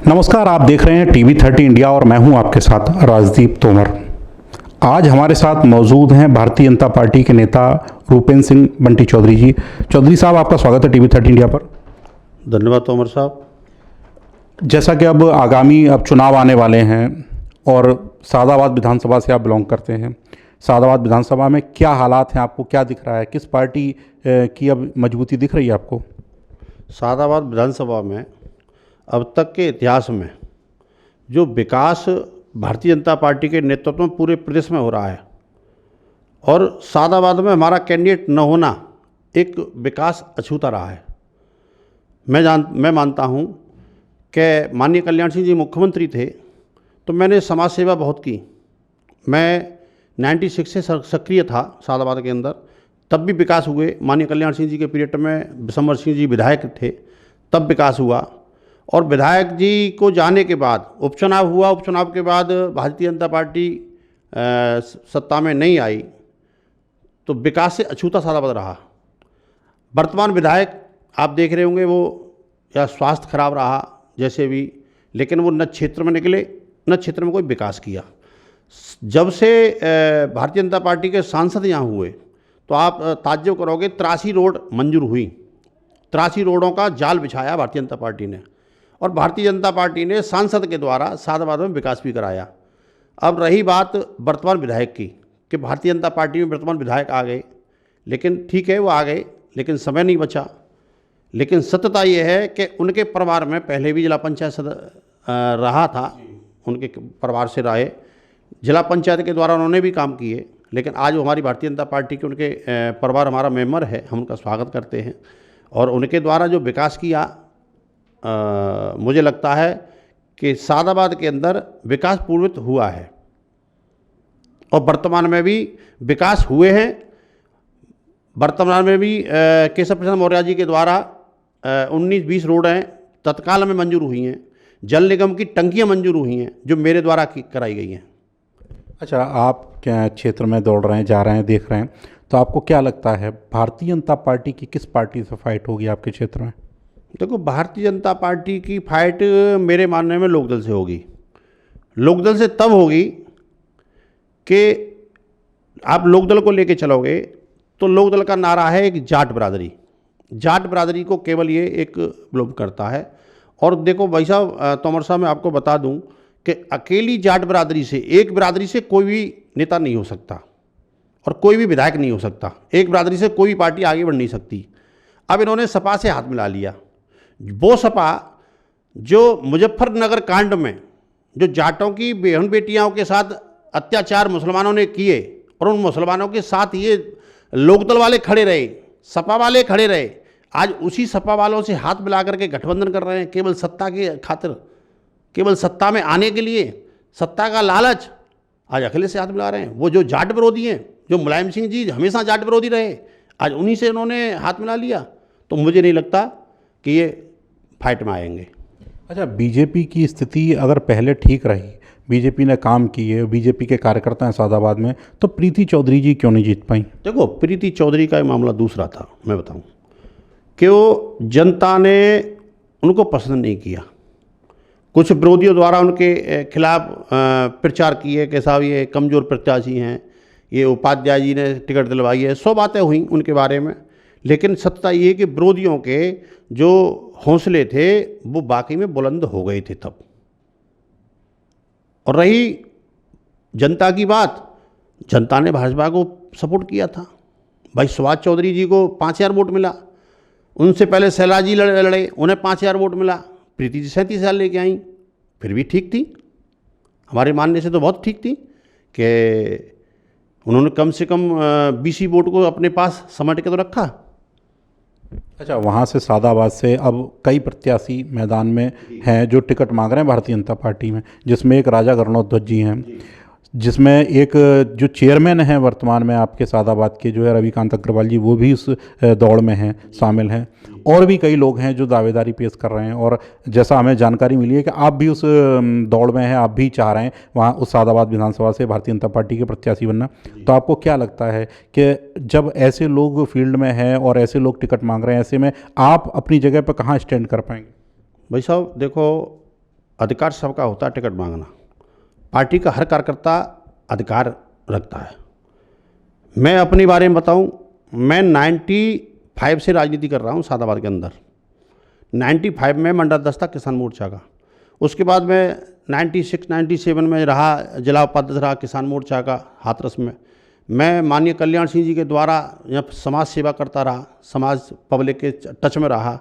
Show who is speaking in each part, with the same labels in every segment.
Speaker 1: नमस्कार, आप देख रहे हैं टीवी 30 इंडिया और मैं हूं आपके साथ राजदीप तोमर। आज हमारे साथ मौजूद हैं भारतीय जनता पार्टी के नेता रूपेंद्र सिंह बंटी चौधरी जी। चौधरी साहब, आपका स्वागत है टीवी 30 इंडिया पर।
Speaker 2: धन्यवाद तोमर साहब।
Speaker 1: जैसा कि अब आगामी चुनाव आने वाले हैं और सादाबाद विधानसभा से आप बिलोंग करते हैं, सादाबाद विधानसभा में क्या हालात हैं, आपको क्या दिख रहा है, किस पार्टी की अब मजबूती दिख रही है आपको?
Speaker 2: सादाबाद विधानसभा में अब तक के इतिहास में जो विकास भारतीय जनता पार्टी के नेतृत्व में पूरे प्रदेश में हो रहा है और सादाबाद में हमारा कैंडिडेट न होना एक विकास अछूता रहा है। मैं मानता हूँ कि माननीय कल्याण सिंह जी मुख्यमंत्री थे तो मैंने समाज सेवा बहुत की। मैं 96 से सक्रिय था सादाबाद के अंदर, तब भी विकास हुए। माननीय कल्याण सिंह जी के पीरियड में विशंबर सिंह जी विधायक थे, तब विकास हुआ। और विधायक जी को जाने के बाद उपचुनाव हुआ, उपचुनाव के बाद भारतीय जनता पार्टी सत्ता में नहीं आई तो विकास से अछूता सादाबाद रहा। वर्तमान विधायक आप देख रहे होंगे, वो या स्वास्थ्य खराब रहा जैसे भी, लेकिन वो न क्षेत्र में निकले न क्षेत्र में कोई विकास किया। जब से भारतीय जनता पार्टी के सांसद यहाँ हुए तो आप ताज्जुब करोगे, 83 रोड मंजूर हुई। 83 रोडों का जाल बिछाया भारतीय जनता पार्टी ने, और भारतीय जनता पार्टी ने सांसद के द्वारा सादाबाद में विकास भी कराया। अब रही बात वर्तमान विधायक की कि भारतीय जनता पार्टी में वर्तमान विधायक आ गए, लेकिन ठीक है वो आ गए लेकिन समय नहीं बचा। लेकिन सत्यता ये है कि उनके परिवार में पहले भी जिला पंचायत रहा था, उनके परिवार से रहे, जिला पंचायत के द्वारा उन्होंने भी काम किए। लेकिन आज वो हमारी भारतीय जनता पार्टी के उनके परिवार हमारा मेंबर है, हम उनका स्वागत करते हैं। और उनके द्वारा जो विकास किया, मुझे लगता है कि सादाबाद के अंदर विकास पूर्वित हुआ है और वर्तमान में भी विकास हुए हैं। वर्तमान में भी केशव प्रसाद मौर्य जी के द्वारा 19-20 रोडें तत्काल में मंजूर हुई हैं। जल निगम की टंकियां मंजूर हुई हैं जो मेरे द्वारा कराई गई हैं।
Speaker 1: अच्छा, आप क्या क्षेत्र में दौड़ रहे हैं, जा रहे हैं, देख रहे हैं, तो आपको क्या लगता है भारतीय जनता पार्टी की किस पार्टी से फाइट होगी आपके क्षेत्र में?
Speaker 2: देखो, भारतीय जनता पार्टी की फाइट मेरे मानने में लोकदल से होगी। लोकदल से तब होगी कि आप लोकदल को लेके चलोगे तो लोकदल का नारा है एक जाट बरादरी। जाट बरादरी को केवल ये एक बिलोंग करता है। और देखो भाई साहब, तोमर साहब, मैं आपको बता दूं कि अकेली जाट बरादरी से, एक बरादरी से कोई भी नेता नहीं हो सकता और कोई भी विधायक नहीं हो सकता। एक बरादरी से कोई पार्टी आगे बढ़ नहीं सकती। अब इन्होंने सपा से हाथ मिला लिया। वो सपा जो मुजफ्फरनगर कांड में जो जाटों की बहन बेटियों के साथ अत्याचार मुसलमानों ने किए और उन मुसलमानों के साथ ये लोकदल वाले खड़े रहे, सपा वाले खड़े रहे, आज उसी सपा वालों से हाथ मिला करके गठबंधन कर रहे हैं केवल सत्ता के खातिर, केवल सत्ता में आने के लिए, सत्ता का लालच। आज अखिलेश से हाथ मिला रहे हैं। वो जो जाट विरोधी हैं, जो मुलायम सिंह जी हमेशा जाट विरोधी रहे, आज उन्हीं से इन्होंने हाथ मिला लिया। तो मुझे नहीं लगता कि ये फाइट में आएंगे।
Speaker 1: अच्छा, बीजेपी की स्थिति अगर पहले ठीक रही, बीजेपी ने काम किए, बीजेपी के कार्यकर्ता हैं सादाबाद में, तो प्रीति चौधरी जी क्यों नहीं जीत पाई?
Speaker 2: देखो, प्रीति चौधरी का मामला दूसरा था। मैं बताऊं कि वो जनता ने उनको पसंद नहीं किया। कुछ विरोधियों द्वारा उनके खिलाफ प्रचार किए कि साहब ये कमज़ोर प्रत्याशी हैं, ये उपाध्याय जी ने टिकट दिलवाई है, 100 बातें हुई उनके बारे में। लेकिन सत्ता ये कि विरोधियों के जो हौसले थे वो वाकई में बुलंद हो गए थे तब। और रही जनता की बात, जनता ने भाजपा को सपोर्ट किया था। भाई सुभाष चौधरी जी को 5000 वोट मिला, उनसे पहले शैला जी लड़े, उन्हें 5000 वोट मिला। प्रीति जी 37,000 लेके आई, फिर भी ठीक थी, हमारे मानने से तो बहुत ठीक थी कि उन्होंने कम से कम 20 वोट को अपने पास समेट के तो रखा।
Speaker 1: अच्छा, वहाँ से सादाबाद से अब कई प्रत्याशी मैदान में हैं जो टिकट मांग रहे हैं भारतीय जनता पार्टी में, जिसमें एक राजा गणोध्वज जी हैं, जिसमें एक जो चेयरमैन हैं वर्तमान में आपके सादाबाद के, जो है रविकांत अग्रवाल जी, वो भी उस दौड़ में हैं, शामिल हैं। और भी कई लोग हैं जो दावेदारी पेश कर रहे हैं। और जैसा हमें जानकारी मिली है कि आप भी उस दौड़ में हैं, आप भी चाह रहे हैं वहाँ उस सादाबाद विधानसभा से भारतीय जनता पार्टी के प्रत्याशी बनना। तो आपको क्या लगता है कि जब ऐसे लोग फील्ड में हैं और ऐसे लोग टिकट मांग रहे हैं, ऐसे में आप अपनी जगह पर कहाँ स्टैंड कर पाएंगे?
Speaker 2: भाई साहब देखो, अधिकार सबका होता है टिकट मांगना। पार्टी का हर कार्यकर्ता अधिकार रखता है। मैं अपने बारे में बताऊं, मैं 95 से राजनीति कर रहा हूं सादाबाद के अंदर। 95 में मंडल दस्ता किसान मोर्चा का, उसके बाद मैं 96-97 में रहा जिला उपाध्यक्ष रहा किसान मोर्चा का हाथरस में। मैं माननीय कल्याण सिंह जी के द्वारा यहाँ समाज सेवा करता रहा, समाज पब्लिक के टच में रहा,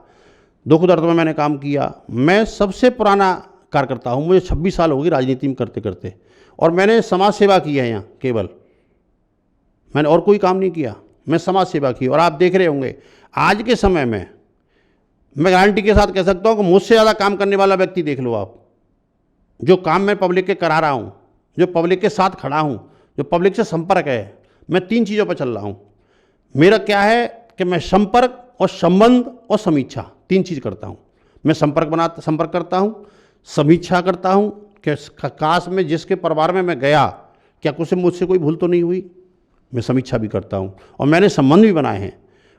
Speaker 2: दुख दर्द में मैंने काम किया। मैं सबसे पुराना कार्यकर्ता हूँ, मुझे 26 साल हो गई राजनीति में करते करते, और मैंने समाज सेवा की है यहाँ केवल, मैंने और कोई काम नहीं किया, मैं समाज सेवा की। और आप देख रहे होंगे आज के समय में मैं गारंटी के साथ कह सकता हूँ कि मुझसे ज़्यादा काम करने वाला व्यक्ति देख लो आप। जो काम मैं पब्लिक के करा रहा हूँ, जो पब्लिक के साथ खड़ा हूँ, जो पब्लिक से संपर्क है, मैं 3 चीज़ों पर चल रहा हूँ। मेरा क्या है कि मैं संपर्क और संबंध और समीक्षा 3 चीज़ करता हूँ। मैं संपर्क करता हूँ, समीक्षा करता हूँ कि काश में जिसके परिवार में मैं गया क्या कुछ मुझसे कोई भूल तो नहीं हुई, मैं समीक्षा भी करता हूँ। और मैंने संबंध भी बनाए हैं।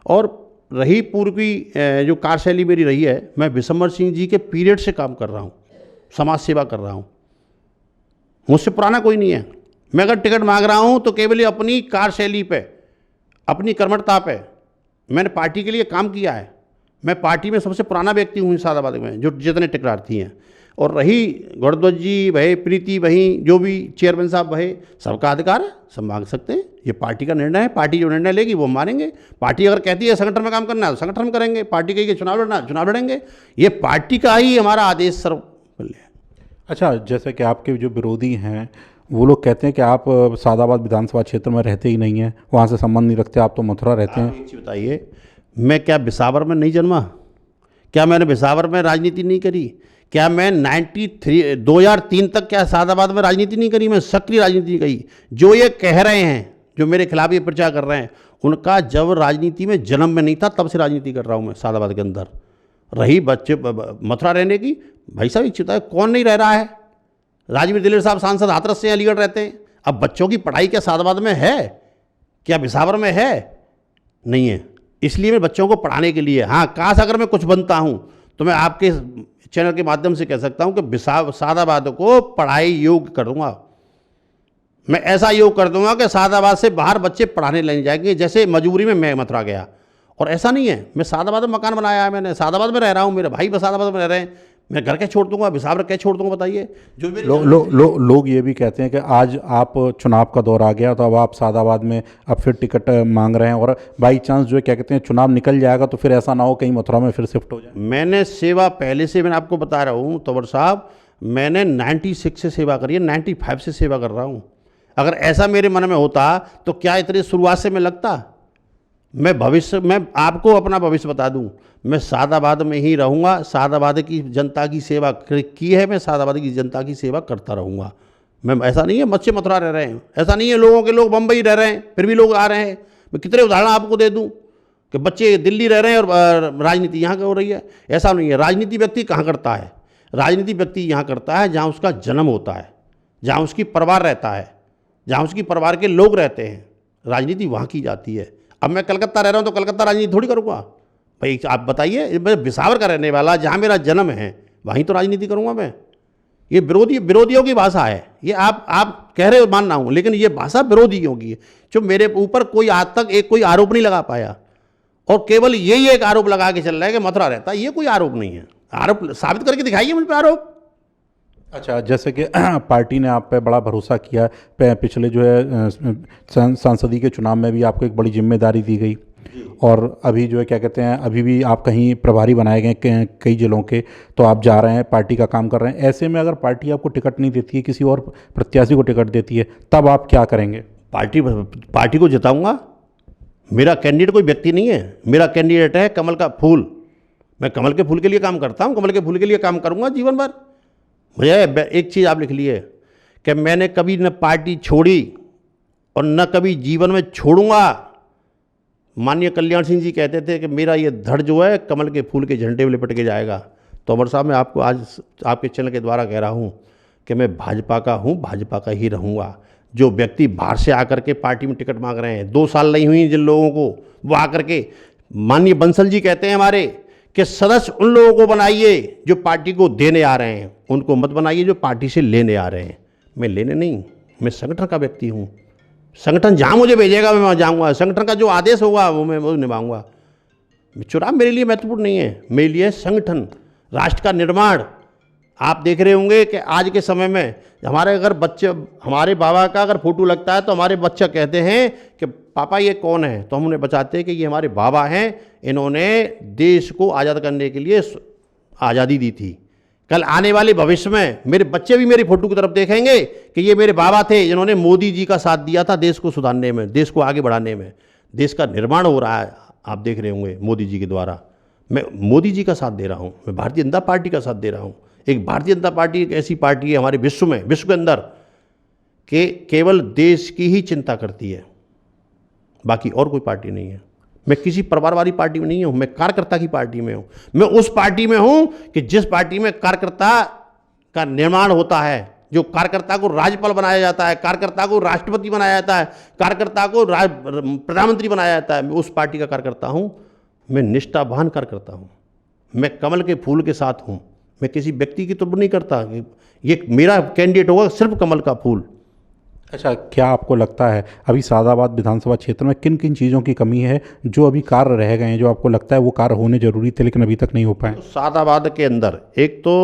Speaker 2: और रही पूर्व की जो कार्यशैली मेरी रही है, मैं विशंबर सिंह जी के पीरियड से काम कर रहा हूँ, समाज सेवा कर रहा हूँ, मुझसे पुराना कोई नहीं है। मैं अगर टिकट मांग रहा हूँ तो केवल अपनी कार्यशैली पे, अपनी कर्मठता पे मैंने पार्टी के लिए काम किया है। मैं पार्टी में सबसे पुराना व्यक्ति हूँ सादाबाद में, जो जितने टिकटार्थी हैं। और रही गौरध्वज जी भये, प्रीति वहीं, जो भी चेयरमैन साहब भये, सबका अधिकार है, सब मांग सकते हैं। ये पार्टी का निर्णय है, पार्टी जो निर्णय लेगी वो मानेंगे। पार्टी अगर कहती है संगठन में काम करना है तो संगठन में करेंगे, पार्टी कहेगी चुनाव लड़ना चुनाव लड़ेंगे। ये पार्टी का ही हमारा आदेश सर्वपल्य है।
Speaker 1: अच्छा, जैसे कि आपके जो विरोधी हैं वो लोग कहते हैं कि आप सादाबाद विधानसभा क्षेत्र में रहते ही नहीं हैं, वहाँ से संबंध नहीं रखते, आप तो मथुरा रहते हैं।
Speaker 2: एक चीज़ बताइए, मैं क्या बिसावर में नहीं जन्मा? क्या मैंने बिसावर में राजनीति नहीं करी? क्या मैं 2003 तक क्या सादाबाद में राजनीति नहीं करी? मैं सक्रिय राजनीति करी। जो ये कह रहे हैं, जो मेरे खिलाफ ये प्रचार कर रहे हैं, उनका जब राजनीति में जन्म में नहीं था तब से राजनीति कर रहा हूँ मैं सादाबाद के अंदर। रही बच्चे मथुरा रहने की, भाई साहब एक चिता है, कौन नहीं रह रहा है? राजवीर दिलेर साहब सांसद हाथरस से अलीगढ़ रहते हैं। अब बच्चों की पढ़ाई क्या सादाबाद में है? क्या बिसावर में है? नहीं है। इसलिए मैं बच्चों को पढ़ाने के लिए, हाँ, काश अगर मैं कुछ बनता हूँ तो मैं आपके चैनल के माध्यम से कह सकता हूँ कि सादाबाद को पढ़ाई योग्य कर दूंगा। मैं ऐसा योग कर दूंगा कि सादाबाद से बाहर बच्चे पढ़ाने लग जाएंगे, जैसे मजबूरी में मैं मथुरा गया। और ऐसा नहीं है, मैं सादाबाद में मकान बनाया है, मैंने सादाबाद में रह रहा हूँ, मेरे भाई सादाबाद में रह रहे हैं, मैं घर क्या छोड़ दूंगा, बिसावर क्या छोड़ दूंगा? बताइए। जो
Speaker 1: लोग ये भी कहते हैं कि आज आप चुनाव का दौर आ गया तो अब आप सादाबाद में अब फिर टिकट मांग रहे हैं, और बाई चांस जो है क्या कहते हैं चुनाव निकल जाएगा तो फिर ऐसा ना हो कहीं मथुरा में फिर शिफ्ट हो जाए।
Speaker 2: मैंने सेवा पहले से, मैंने आपको बता रहा हूँ तंवर साहब, मैंने 96 से सेवा करी है, 95 से सेवा कर रहा हूँ। अगर ऐसा मेरे मन में होता तो क्या इतनी शुरुआत से मैं लगता? मैं आपको अपना भविष्य बता दूं, मैं सादाबाद में ही रहूंगा। सादाबाद की जनता की सेवा की है, मैं सादाबाद की जनता की सेवा करता रहूंगा। मैं, ऐसा नहीं है बच्चे मथुरा रह रहे हैं, ऐसा नहीं है लोग बम्बई रह रहे हैं फिर भी लोग आ रहे हैं। मैं कितने उदाहरण आपको दे दूं कि बच्चे दिल्ली रह रहे हैं और राजनीति यहाँ हो रही है। ऐसा नहीं है। राजनीति व्यक्ति कहाँ करता है? राजनीति व्यक्ति यहाँ करता है जहाँ उसका जन्म होता है, जहाँ उसकी परिवार रहता है, जहाँ उसकी परिवार के लोग रहते हैं, राजनीति वहाँ की जाती है। अब मैं कलकत्ता रह रहा हूँ तो कलकत्ता राजनीति थोड़ी करूँगा भाई? आप बताइए, मैं बिसावर का रहने वाला, जहाँ मेरा जन्म है वहीं तो राजनीति करूँगा मैं। ये विरोधियों की भाषा है। ये आप कह रहे हो, मानना हूँ, लेकिन ये भाषा विरोधियों की है। जो मेरे ऊपर कोई आज तक कोई आरोप नहीं लगा पाया, और केवल यही एक आरोप लगा के चल रहा है कि मथुरा रहता है। ये कोई आरोप नहीं है। आरोप साबित करके दिखाइए मुझ पर आरोप।
Speaker 1: अच्छा, जैसे कि पार्टी ने आप पे बड़ा भरोसा किया, पिछले जो है सांसदीय के चुनाव में भी आपको एक बड़ी जिम्मेदारी दी गई, और अभी जो है क्या कहते हैं अभी भी आप कहीं प्रभारी बनाए गए कई जिलों के, तो आप जा रहे हैं, पार्टी का काम कर रहे हैं। ऐसे में अगर पार्टी आपको टिकट नहीं देती है, किसी और प्रत्याशी को टिकट देती है, तब आप क्या करेंगे?
Speaker 2: पार्टी को जिताऊंगा। मेरा कैंडिडेट कोई व्यक्ति नहीं है, मेरा कैंडिडेट है कमल का फूल। मैं कमल के फूल के लिए काम करता हूँ, कमल के फूल के लिए काम करूँगा जीवन भर। मुझे एक चीज़ आप लिख लिए कि मैंने कभी न पार्टी छोड़ी और न कभी जीवन में छोड़ूंगा। माननीय कल्याण सिंह जी कहते थे कि मेरा ये धड़ जो है कमल के फूल के झंडे में लिपट के जाएगा। तो अमर साहब, मैं आपको आज आपके चैनल के द्वारा कह रहा हूँ कि मैं भाजपा का हूँ, भाजपा का ही रहूँगा। जो व्यक्ति बाहर से आकर के पार्टी में टिकट मांग रहे हैं, 2 साल नहीं हुई जिन लोगों को, वो आकर के, माननीय बंसल जी कहते हैं हमारे कि सदस्य उन लोगों को बनाइए जो पार्टी को देने आ रहे हैं, उनको मत बनाइए जो पार्टी से लेने आ रहे हैं। मैं लेने नहीं, मैं संगठन का व्यक्ति हूँ। संगठन जहाँ मुझे भेजेगा मैं वहाँ जाऊँगा, संगठन का जो आदेश होगा वो निभाऊंगा। चुनाव मेरे लिए महत्वपूर्ण नहीं है, मेरे लिए संगठन, राष्ट्र का निर्माण। आप देख रहे होंगे कि आज के समय में हमारे अगर बच्चे, हमारे बाबा का अगर फोटो लगता है तो हमारे बच्चे कहते हैं कि पापा ये कौन है, तो हम उन्हें बताते हैं कि ये हमारे बाबा हैं, इन्होंने देश को आज़ाद करने के लिए आज़ादी दी थी। कल आने वाले भविष्य में मेरे बच्चे भी मेरी फोटो की तरफ देखेंगे कि ये मेरे बाबा थे जिन्होंने मोदी जी का साथ दिया था देश को सुधारने में, देश को आगे बढ़ाने में। देश का निर्माण हो रहा है, आप देख रहे होंगे मोदी जी के द्वारा। मैं मोदी जी का साथ दे रहा हूँ, मैं भारतीय जनता पार्टी का साथ दे रहा हूँ। एक भारतीय जनता पार्टी एक ऐसी पार्टी है हमारे विश्व में, विश्व के अंदर, कि केवल देश की ही चिंता करती है, बाकी और कोई पार्टी नहीं है। मैं किसी परिवार वाली पार्टी में नहीं हूँ, मैं कार्यकर्ता की पार्टी में हूँ। मैं उस पार्टी में हूँ कि जिस पार्टी में कार्यकर्ता का निर्माण होता है, जो कार्यकर्ता को राज्यपाल बनाया जाता है, कार्यकर्ता को राष्ट्रपति बनाया जाता है, कार्यकर्ता को प्रधानमंत्री बनाया जाता है। मैं उस पार्टी का कार्यकर्ता हूँ, मैं निष्ठावान कार्यकर्ता हूँ, मैं कमल के फूल के साथ हूँ। मैं किसी व्यक्ति की तो नहीं करता कि ये मेरा कैंडिडेट होगा सिर्फ कमल का फूल।
Speaker 1: अच्छा, क्या आपको लगता है अभी सादाबाद विधानसभा क्षेत्र में किन किन चीज़ों की कमी है जो अभी कार्य रह गए हैं, जो आपको लगता है वो कार्य होने जरूरी थे लेकिन अभी तक नहीं हो पाए?
Speaker 2: तो सादाबाद के अंदर एक तो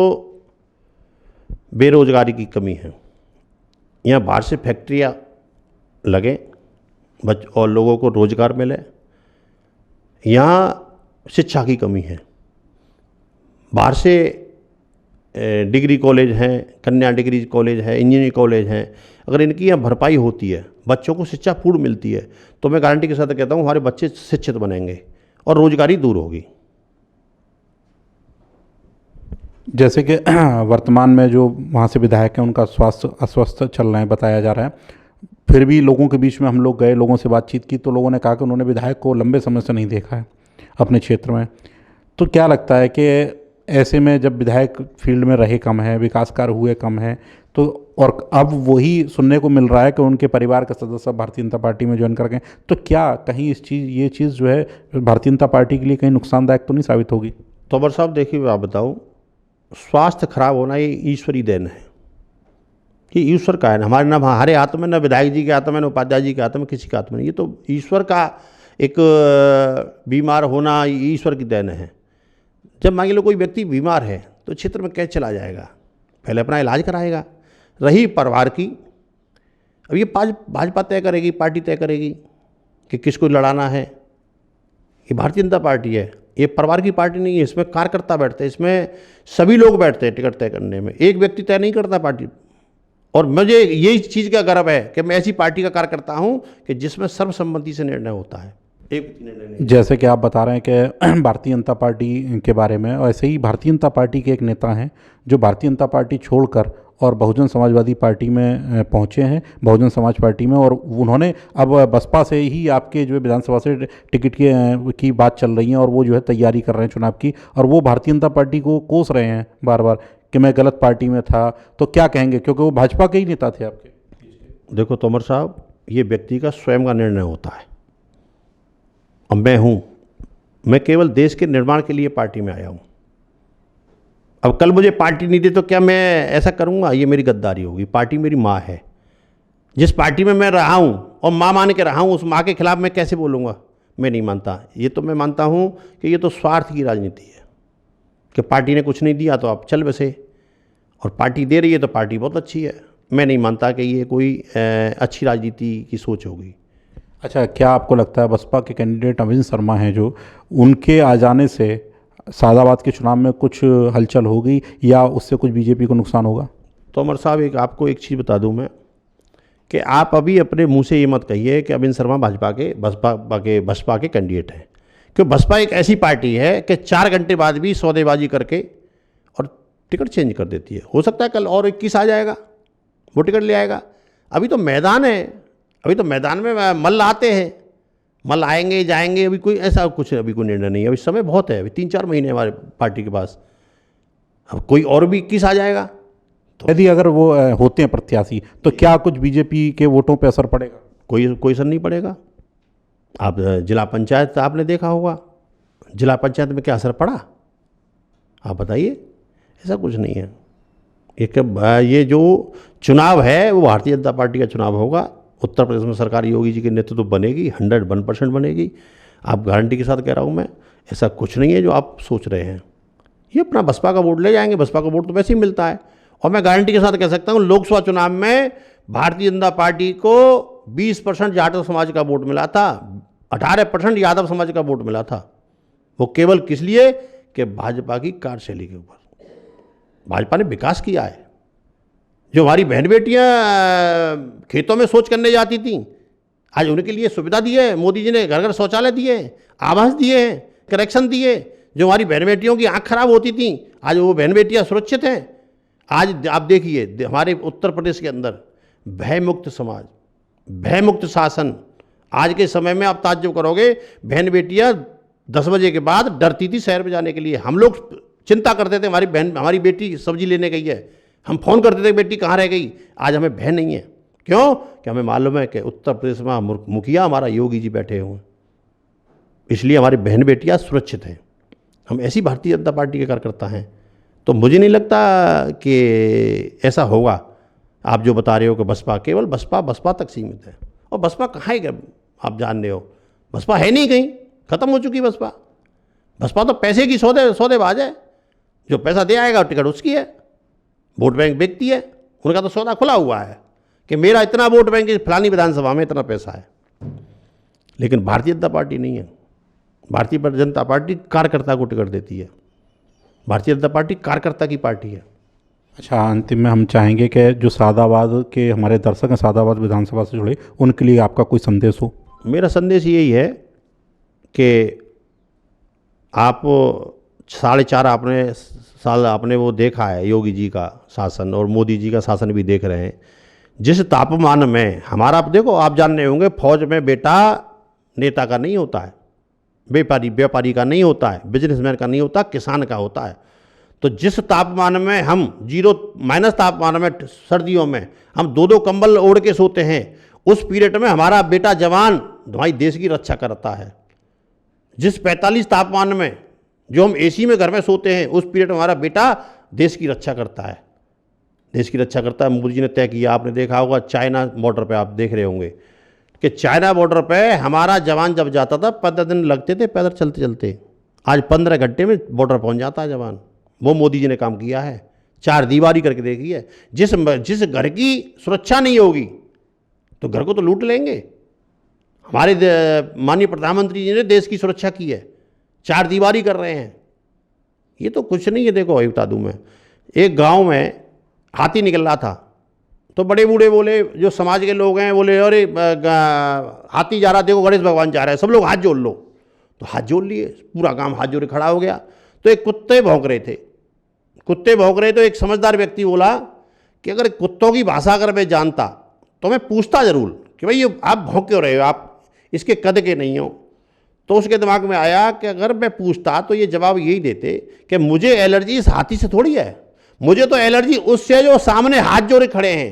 Speaker 2: बेरोजगारी की कमी है। यहाँ बाहर से फैक्ट्रियाँ लगे और लोगों को रोजगार मिले। यहाँ शिक्षा की कमी है। बाहर से डिग्री कॉलेज हैं, कन्या डिग्री कॉलेज है, इंजीनियरिंग कॉलेज हैं, अगर इनकी यहाँ भरपाई होती है, बच्चों को शिक्षा पूर्ण मिलती है, तो मैं गारंटी के साथ कहता हूँ हमारे बच्चे शिक्षित बनेंगे और रोजगारी दूर होगी।
Speaker 1: जैसे कि वर्तमान में जो वहाँ से विधायक हैं उनका स्वास्थ्य अस्वस्थ चल रहे हैं बताया जा रहा है, फिर भी लोगों के बीच में हम लोग गए, लोगों से बातचीत की तो लोगों ने कहा कि उन्होंने विधायक को लंबे समय से नहीं देखा है अपने क्षेत्र में। तो क्या लगता है कि ऐसे में जब विधायक फील्ड में रहे कम है, विकास कार्य हुए कम है, तो और अब वही सुनने को मिल रहा है कि उनके परिवार के सदस्य भारतीय जनता पार्टी में ज्वाइन कर गए, तो क्या कहीं ये चीज़ जो है भारतीय जनता पार्टी के लिए कहीं नुकसानदायक तो नहीं साबित होगी?
Speaker 2: तोमर साहब देखिए, मैं आप बताऊँ, स्वास्थ्य खराब होना ये ईश्वरी देन है, कि ईश्वर का है। हमारे ना हमारे हाथ में, ना विधायक जी के हाथ में, ना उपाध्याय जी के हाथ में, किसी के हाथ में नहीं। ये तो ईश्वर का एक बीमार होना ईश्वर की देन है। जब मान लो कोई व्यक्ति बीमार है तो क्षेत्र में कैसे चला जाएगा, पहले अपना इलाज कराएगा। रही परिवार की, अब ये भाजपा तय करेगी, पार्टी तय करेगी कि किसको लड़ाना है। ये भारतीय जनता पार्टी है, ये परिवार की पार्टी नहीं है। इसमें कार्यकर्ता बैठते हैं, इसमें सभी लोग बैठते हैं टिकट तय करने में, एक व्यक्ति तय नहीं करता पार्टी। और मुझे यही चीज़ का गर्व है कि मैं ऐसी पार्टी का कार्यकर्ता हूँ कि जिसमें सर्वसम्मति से निर्णय होता है, एक व्यक्ति निर्णय नहीं।
Speaker 1: जैसे कि आप बता रहे हैं कि भारतीय जनता पार्टी के बारे में, और ऐसे ही भारतीय जनता पार्टी के एक नेता हैं जो भारतीय जनता पार्टी छोड़कर और बहुजन समाजवादी पार्टी में पहुंचे हैं, बहुजन समाज पार्टी में, और उन्होंने अब बसपा से ही आपके जो है विधानसभा से टिकट की बात चल रही है और वो जो है तैयारी कर रहे हैं चुनाव की, और वो भारतीय जनता पार्टी को कोस रहे हैं बार बार कि मैं गलत पार्टी में था। तो क्या कहेंगे, क्योंकि वो भाजपा के ही नेता थे आपके?
Speaker 2: देखो तोमर साहब, ये व्यक्ति का स्वयं का निर्णय होता है। अब मैं केवल देश के निर्माण के लिए पार्टी में आया हूँ। अब कल मुझे पार्टी नहीं दी तो क्या मैं ऐसा करूँगा? ये मेरी गद्दारी होगी। पार्टी मेरी माँ है। जिस पार्टी में मैं रहा हूँ और माँ मान के रहा हूँ, उस माँ के खिलाफ मैं कैसे बोलूँगा? मैं नहीं मानता। ये तो मैं मानता हूँ कि ये तो स्वार्थ की राजनीति है कि पार्टी ने कुछ नहीं दिया तो आप चल बसे, और पार्टी दे रही है तो पार्टी बहुत अच्छी है। मैं नहीं मानता कि ये कोई अच्छी राजनीति की सोच होगी।
Speaker 1: अच्छा, क्या आपको लगता है बसपा के कैंडिडेट अविन शर्मा हैं जो, उनके आ जाने से सादाबाद के चुनाव में कुछ हलचल होगी या उससे कुछ बीजेपी को नुकसान होगा?
Speaker 2: तोमर साहब, आपको एक चीज़ बता दूं मैं कि आप अभी अपने मुंह से ये मत कहिए कि अविन शर्मा बसपा के कैंडिडेट हैं, क्योंकि बसपा एक ऐसी पार्टी है कि 4 घंटे बाद भी सौदेबाजी करके और टिकट चेंज कर देती है। हो सकता है कल और 21 आ जाएगा, वो टिकट ले आएगा। अभी तो मैदान है, अभी तो मैदान में मल्ल आते हैं, मल्ल आएंगे जाएंगे। अभी कोई ऐसा कुछ, अभी कोई निर्णय नहीं है। अभी समय बहुत है, अभी 3-4 महीने हमारे पार्टी के पास। अब कोई और भी 21 आ जाएगा तो
Speaker 1: यदि अगर वो होते हैं प्रत्याशी तो क्या कुछ बीजेपी के वोटों पे असर पड़ेगा?
Speaker 2: कोई असर नहीं पड़ेगा। आप जिला पंचायत आपने देखा होगा, जिला पंचायत में क्या असर पड़ा? आप बताइए, ऐसा कुछ नहीं है। ये जो चुनाव है वो भारतीय जनता पार्टी का चुनाव होगा। उत्तर प्रदेश में सरकार योगी जी के नेतृत्व बनेगी, 101% बनेगी। आप गारंटी के साथ कह रहा हूँ मैं, ऐसा कुछ नहीं है जो आप सोच रहे हैं। ये अपना बसपा का वोट ले जाएंगे, बसपा का वोट तो वैसे ही मिलता है। और मैं गारंटी के साथ कह सकता हूँ, लोकसभा चुनाव में भारतीय जनता पार्टी को 20% जाटव समाज का वोट मिला था, 18% यादव समाज का वोट मिला था। वो केवल किस लिए कि भाजपा की कार्यशैली के ऊपर। भाजपा ने विकास किया है। जो हमारी बहन बेटियां खेतों में शौच करने जाती थीं, आज उनके लिए सुविधा दी है मोदी जी ने। घर घर शौचालय दिए, आवास दिए, कनेक्शन दिए। जो हमारी बहन बेटियों की आंख खराब होती थी, आज वो बहन बेटियां सुरक्षित हैं। आज आप देखिए हमारे उत्तर प्रदेश के अंदर भयमुक्त समाज, भयमुक्त शासन। आज के समय में आप ताज्जुब करोगे, बहन बेटियां 10 बजे के बाद डरती थी शहर में जाने के लिए। हम लोग चिंता करते थे हमारी बेटी सब्जी लेने गई है, हम फ़ोन करते थे बेटी कहाँ रह गई। आज हमें भय नहीं है। क्यों? कि हमें मालूम है कि उत्तर प्रदेश में मुखिया हमारा योगी जी बैठे हुए, इसलिए हमारी बहन बेटियां सुरक्षित हैं। हम ऐसी भारतीय जनता पार्टी के कार्यकर्ता हैं। तो मुझे नहीं लगता कि ऐसा होगा। आप जो बता रहे हो कि बसपा, केवल बसपा तक सीमित है। और बसपा कहाँ है आप जान रहे हो, बसपा है नहीं कहीं, ख़त्म हो चुकी बसपा। बसपा तो पैसे की सौदेबाज है। जो पैसा दे आएगा टिकट उसकी है, वोट बैंक बेचती है। उनका तो सौदा खुला हुआ है कि मेरा इतना वोट बैंक फलानी विधानसभा में इतना पैसा है। लेकिन भारतीय जनता पार्टी नहीं है। भारतीय जनता पार्टी कार्यकर्ता को टिकट देती है। भारतीय जनता पार्टी कार्यकर्ता की पार्टी है।
Speaker 1: अच्छा, अंतिम में हम चाहेंगे कि जो सादाबाद के हमारे दर्शक हैं, सादाबाद विधानसभा से जुड़े, उनके लिए आपका कोई संदेश हो।
Speaker 2: मेरा संदेश यही है कि आप 4.5 साल आपने वो देखा है योगी जी का शासन, और मोदी जी का शासन भी देख रहे हैं। जिस तापमान में हमारा, आप देखो, आप जान रहे होंगे, फौज में बेटा नेता का नहीं होता है, व्यापारी का नहीं होता है, बिजनेसमैन का नहीं होता, किसान का होता है। तो जिस तापमान में हम -, तापमान में सर्दियों में हम 2-2 कंबल ओढ़ के सोते हैं, उस पीरियड में हमारा बेटा जवान हमारी देश की रक्षा करता है। जिस 45 तापमान में जो हम एसी में घर में सोते हैं, उस पीरियड में हमारा बेटा देश की रक्षा करता है। देश की रक्षा करता है। मोदी जी ने तय किया, आपने देखा होगा चाइना बॉर्डर पे, आप देख रहे होंगे कि चाइना बॉर्डर पे हमारा जवान जब जाता था 15 दिन लगते थे पैदल चलते चलते। आज 15 घंटे में बॉर्डर पहुंच जाता है जवान। वो मोदी जी ने काम किया है। 4 दीवारी करके देखी है। जिस घर की सुरक्षा नहीं होगी तो घर को तो लूट लेंगे। हमारे माननीय प्रधानमंत्री जी ने देश की सुरक्षा की है, 4 दीवारी कर रहे हैं। ये तो कुछ नहीं है। देखो अभी बता दूँ मैं, एक गांव में हाथी निकल रहा था, तो बड़े बूढ़े बोले, जो समाज के लोग हैं, बोले अरे हाथी जा रहा, देखो गणेश भगवान जा रहे हैं, सब लोग हाथ जोड़ लो। तो हाथ जोड़ लिए, पूरा गांव हाथ जोड़े खड़ा हो गया। तो एक कुत्ते भौंक रहे थे, तो एक समझदार व्यक्ति बोला कि अगर कुत्तों की भाषा अगर मैं जानता तो मैं पूछता ज़रूर कि भाई ये आप भौंक क्यों रहे हो, आप इसके कद के नहीं हो। तो उसके दिमाग में आया कि अगर मैं पूछता तो ये जवाब यही देते कि मुझे एलर्जी इस हाथी से थोड़ी है, मुझे तो एलर्जी उससे जो सामने हाथ जोड़े खड़े हैं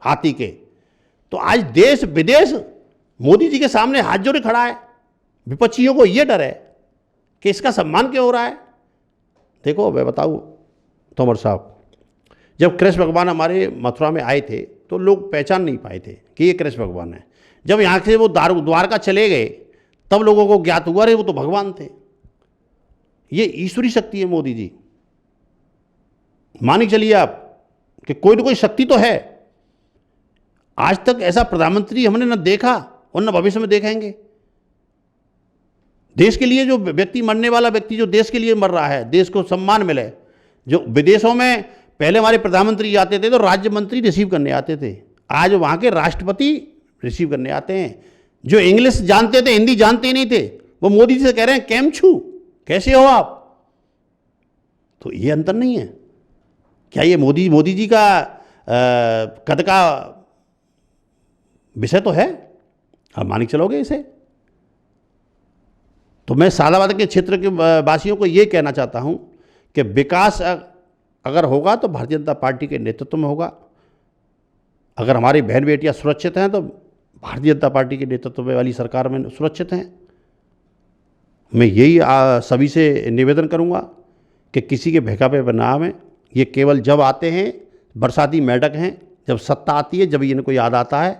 Speaker 2: हाथी के। तो आज देश विदेश मोदी जी के सामने हाथ जोड़े खड़ा है। विपक्षियों को ये डर है कि इसका सम्मान क्यों हो रहा है। देखो मैं बताऊँ तोमर साहब, जब कृष्ण भगवान हमारे मथुरा में आए थे तो लोग पहचान नहीं पाए थे कि ये कृष्ण भगवान है। जब यहाँ से वो द्वारका चले गए तब लोगों को ज्ञात हुआ रे वो तो भगवान थे। ये ईश्वरी शक्ति है मोदी जी। मान के चलिए आप कि कोई ना कोई शक्ति तो है। आज तक ऐसा प्रधानमंत्री हमने न देखा और न भविष्य में देखेंगे। देश के लिए जो व्यक्ति, मरने वाला व्यक्ति जो देश के लिए मर रहा है, देश को सम्मान मिले। जो विदेशों में पहले हमारे प्रधानमंत्री जाते थे तो राज्य मंत्री रिसीव करने आते थे, आज वहाँ के राष्ट्रपति रिसीव करने आते हैं। जो इंग्लिश जानते थे, हिंदी जानते ही नहीं थे, वो मोदी जी से कह रहे हैं केम छू, कैसे हो आप। तो ये अंतर नहीं है क्या? ये मोदी जी का कद का विषय तो है, आप मान के चलोगे इसे। तो मैं सादाबाद के क्षेत्र के वासियों को ये कहना चाहता हूँ कि विकास अगर होगा तो भारतीय जनता पार्टी के नेतृत्व में होगा। अगर हमारी बहन बेटियां सुरक्षित हैं तो भारतीय जनता पार्टी के नेतृत्व में वाली सरकार में सुरक्षित हैं। मैं यही सभी से निवेदन करूंगा कि किसी के बहकावे पर ना आवें। ये केवल जब आते हैं बरसाती मेंढक हैं, जब सत्ता आती है जब इनको याद आता है।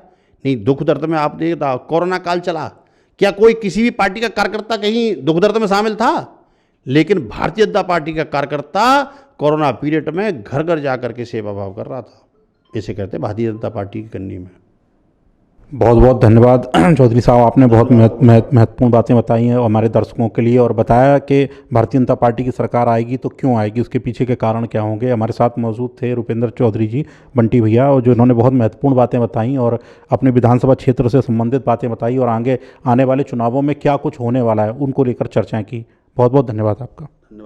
Speaker 2: नहीं, दुख दर्द में आप देखा कोरोना काल चला, क्या कोई किसी भी पार्टी का कार्यकर्ता कहीं दुख दर्द में शामिल था? लेकिन भारतीय जनता पार्टी का कार्यकर्ता कोरोना पीरियड में घर घर जा कर के सेवा भाव कर रहा था। इसे कहते हैं भारतीय जनता पार्टी की करनी में।
Speaker 1: बहुत बहुत धन्यवाद चौधरी साहब, आपने बहुत महत्वपूर्ण बातें बताई हैं हमारे दर्शकों के लिए, और बताया कि भारतीय जनता पार्टी की सरकार आएगी तो क्यों आएगी, उसके पीछे के कारण क्या होंगे। हमारे साथ मौजूद थे रुपेंद्र चौधरी जी, बंटी भैया, और जो इन्होंने बहुत महत्वपूर्ण बातें बताई और अपने विधानसभा क्षेत्र से संबंधित बातें बताई, और आगे आने वाले चुनावों में क्या कुछ होने वाला है उनको लेकर चर्चाएँ की। बहुत बहुत धन्यवाद आपका।